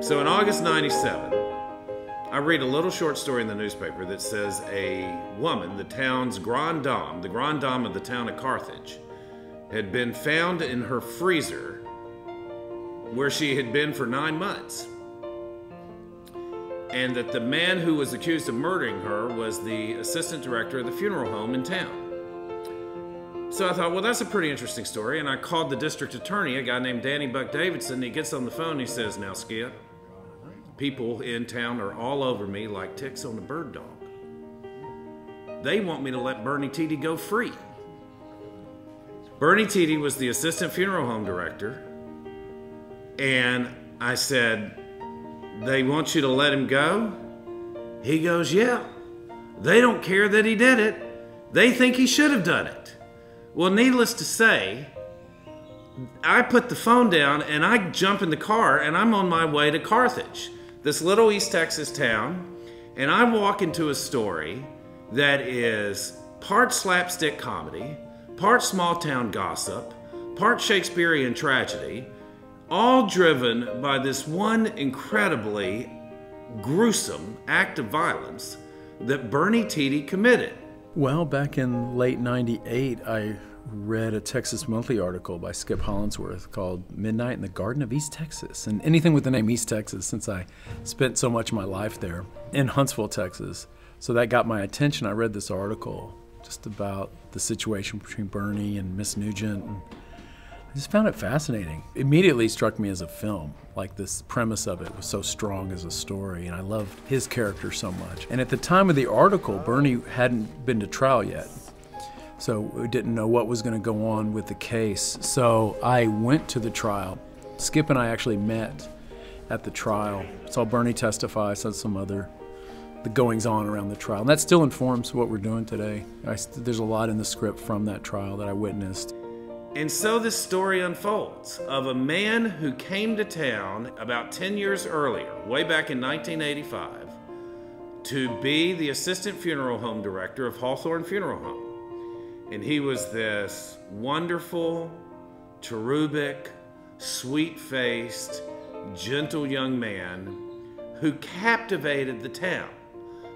So in August '97, I read a little short story in the newspaper that says a woman, the town's grand dame, the grand dame of the town of Carthage, had been found in her freezer where she had been for 9 months. And that the man who was accused of murdering her was the assistant director of the funeral home in town. So I thought, well, that's a pretty interesting story. And I called the district attorney, a guy named Danny Buck Davidson. He gets on the phone and he says, now, Skip, people in town are all over me like ticks on a bird dog. They want me to let Bernie Teedy go free. Bernie Teedy was the assistant funeral home director. And I said, they want you to let him go? He goes, yeah. They don't care that he did it. They think he should have done it. Well, needless to say, I put the phone down and I jump in the car and I'm on my way to Carthage, this little East Texas town, and I walk into a story that is part slapstick comedy, part small town gossip, part Shakespearean tragedy, all driven by this one incredibly gruesome act of violence that Bernie Teedy committed. Well, back in late '98, I read a Texas Monthly article by Skip Hollandsworth called Midnight in the Garden of East Texas. And anything with the name East Texas, since I spent so much of my life there, in Huntsville, Texas. So that got my attention. I read this article just about the situation between Bernie and Miss Nugent. And I just found it fascinating. It immediately struck me as a film. Like, this premise of it was so strong as a story, and I loved his character so much. And at the time of the article, Bernie hadn't been to trial yet. So we didn't know what was going to go on with the case. So I went to the trial. Skip and I actually met at the trial. Saw Bernie testify, saw some other the goings on around the trial. And that still informs what we're doing today. There's a lot in the script from that trial that I witnessed. And so this story unfolds of a man who came to town about 10 years earlier, way back in 1985, to be the assistant funeral home director of Hawthorne Funeral Home. And he was this wonderful, cherubic, sweet-faced, gentle young man who captivated the town.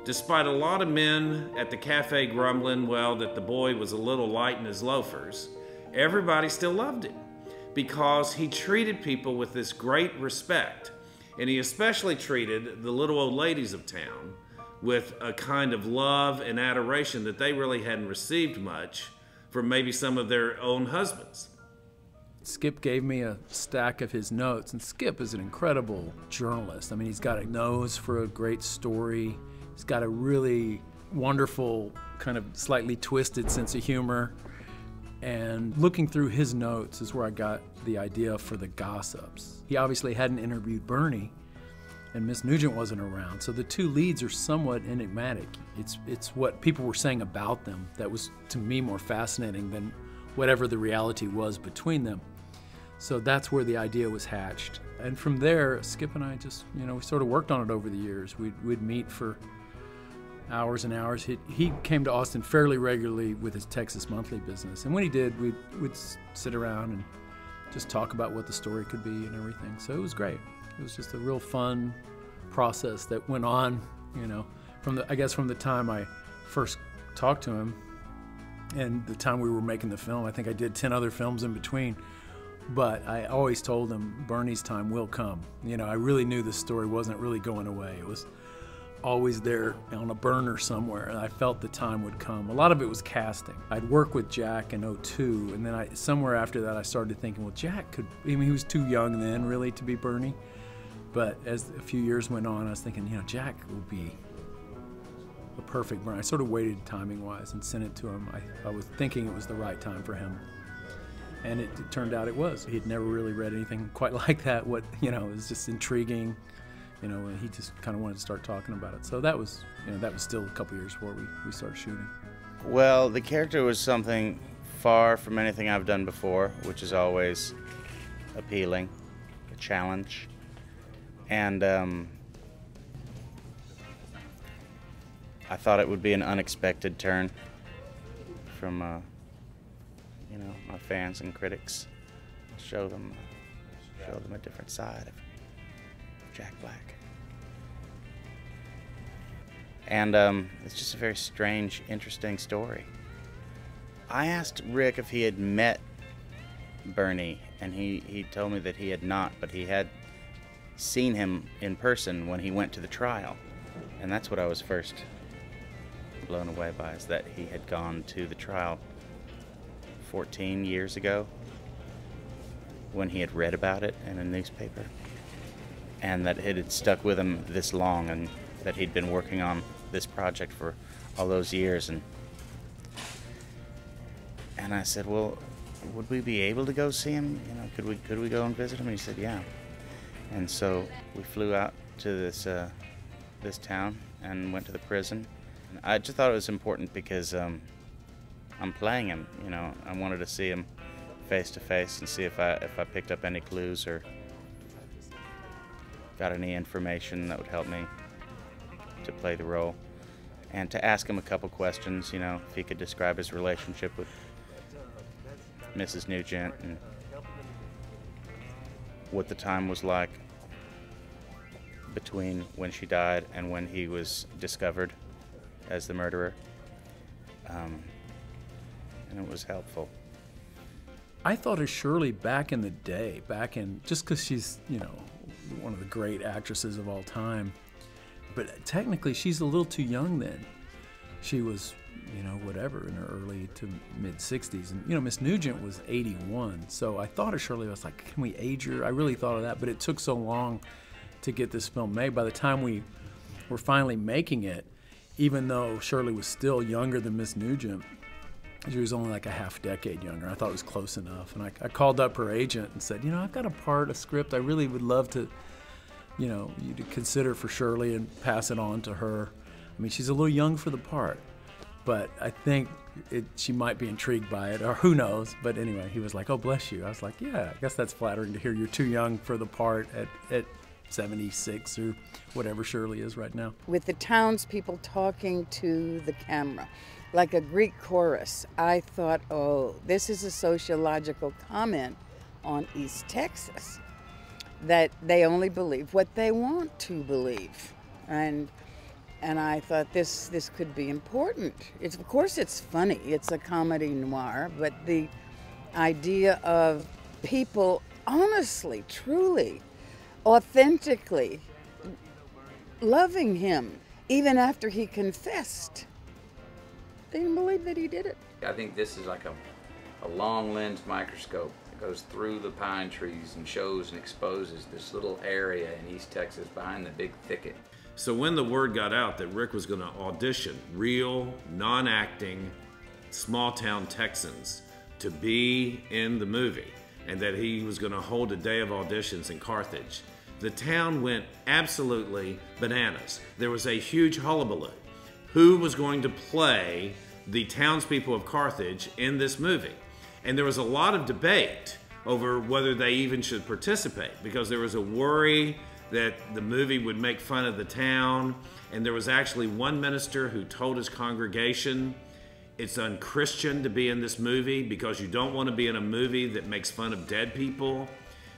Despite a lot of men at the cafe grumbling, well, that the boy was a little light in his loafers, everybody still loved him because he treated people with this great respect. And he especially treated the little old ladies of town with a kind of love and adoration that they really hadn't received much from maybe some of their own husbands. Skip gave me a stack of his notes, and Skip is an incredible journalist. I mean, he's got a nose for a great story. He's got a really wonderful, kind of slightly twisted sense of humor. And looking through his notes is where I got the idea for the gossips. He obviously hadn't interviewed Bernie, and Miss Nugent wasn't around, so the two leads are somewhat enigmatic. It's what people were saying about them that was, to me, more fascinating than whatever the reality was between them. So that's where the idea was hatched. And from there, Skip and I just, we sort of worked on it over the years. We'd meet for hours and hours. He came to Austin fairly regularly with his Texas Monthly business. And when he did, we'd sit around and just talk about what the story could be and everything. So it was great. It was just a real fun process that went on, from the time I first talked to him and the time we were making the film. I think I did 10 other films in between. But I always told him, Bernie's time will come. I really knew this story wasn't really going away. It was always there on a burner somewhere, and I felt the time would come. A lot of it was casting. I'd work with Jack in '02, and then somewhere after that I started thinking, well, Jack could, he was too young then really to be Bernie. But as a few years went on, I was thinking, Jack would be the perfect Bernie. I sort of waited timing-wise and sent it to him. I was thinking it was the right time for him. And it turned out it was. He'd never really read anything quite like that. It was just intriguing. And he just kind of wanted to start talking about it. So that was still a couple years before we started shooting. Well, the character was something far from anything I've done before, which is always appealing, a challenge. And I thought it would be an unexpected turn from my fans and critics. Show them a different side Jack Black. And it's just a very strange, interesting story. I asked Rick if he had met Bernie, and he told me that he had not, but he had seen him in person when he went to the trial. And that's what I was first blown away by, is that he had gone to the trial 14 years ago when he had read about it in a newspaper, and that it had stuck with him this long, and that he'd been working on this project for all those years. And I said, well, would we be able to go see him? You know, could we go and visit him? And he said, yeah. And so we flew out to this town and went to the prison. And I just thought it was important because I'm playing him. You know, I wanted to see him face to face and see if I picked up any clues or got any information that would help me to play the role, and to ask him a couple questions. You know, if he could describe his relationship with Mrs. Nugent and what the time was like between when she died and when he was discovered as the murderer. And it was helpful. I thought of Shirley back in the day, just because she's, you know, one of the great actresses of all time. But technically, she's a little too young then. She was, you know, whatever, in her early to mid-60s. And, you know, Miss Nugent was 81. So I thought of Shirley. I was like, can we age her? I really thought of that. But it took so long to get this film made. By the time we were finally making it, even though Shirley was still younger than Miss Nugent, she was only like a half decade younger. I thought it was close enough. And I called up her agent and said, you know, I've got a script. I really would love to, you know, you to consider for Shirley and pass it on to her. I mean, she's a little young for the part, but I think she might be intrigued by it, or who knows. But anyway, he was like, oh, bless you. I was like, yeah, I guess that's flattering to hear you're too young for the part at 76 or whatever Shirley is right now. With the townspeople talking to the camera, like a Greek chorus, I thought, oh, this is a sociological comment on East Texas, that they only believe what they want to believe. And I thought this could be important. Of course it's funny, it's a comedy noir, but the idea of people honestly, truly, authentically loving him, even after he confessed. They didn't believe that he did it. I think this is like a long lens microscope that goes through the pine trees and shows and exposes this little area in East Texas behind the big thicket. So when the word got out that Rick was going to audition real, non-acting, small-town Texans to be in the movie, and that he was going to hold a day of auditions in Carthage, the town went absolutely bananas. There was a huge hullabaloo. Who was going to play the townspeople of Carthage in this movie? And there was a lot of debate over whether they even should participate, because there was a worry that the movie would make fun of the town. And there was actually one minister who told his congregation, it's unchristian to be in this movie because you don't want to be in a movie that makes fun of dead people.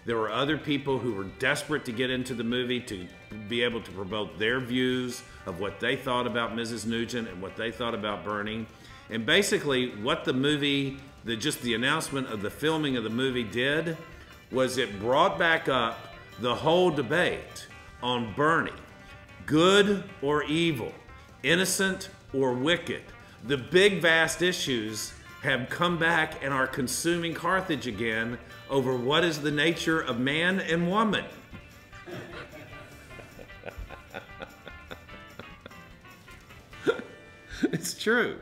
There were other people who were desperate to get into the movie to be able to promote their views of what they thought about Mrs. Nugent and what they thought about Bernie. And basically what the movie, just the announcement of the filming of the movie did, was it brought back up the whole debate on Bernie. Good or evil, innocent or wicked. The big vast issues have come back and are consuming Carthage again over what is the nature of man and woman. It's true.